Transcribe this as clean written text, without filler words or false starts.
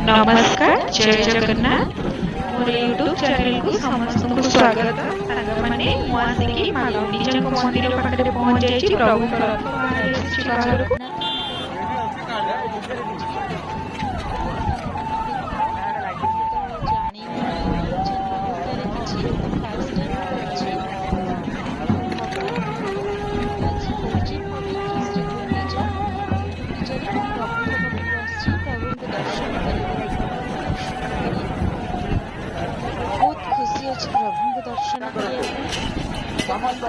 नमस्कार जय जगन्नाथ मोर YouTube channel को समस्त को स्वागत माने मु आसिकी मालवनी मंदिर पाखे पहुंच जाइए प्रभु बाहर को बहुत खुशी अच्छे प्रभु को दर्शन समस्त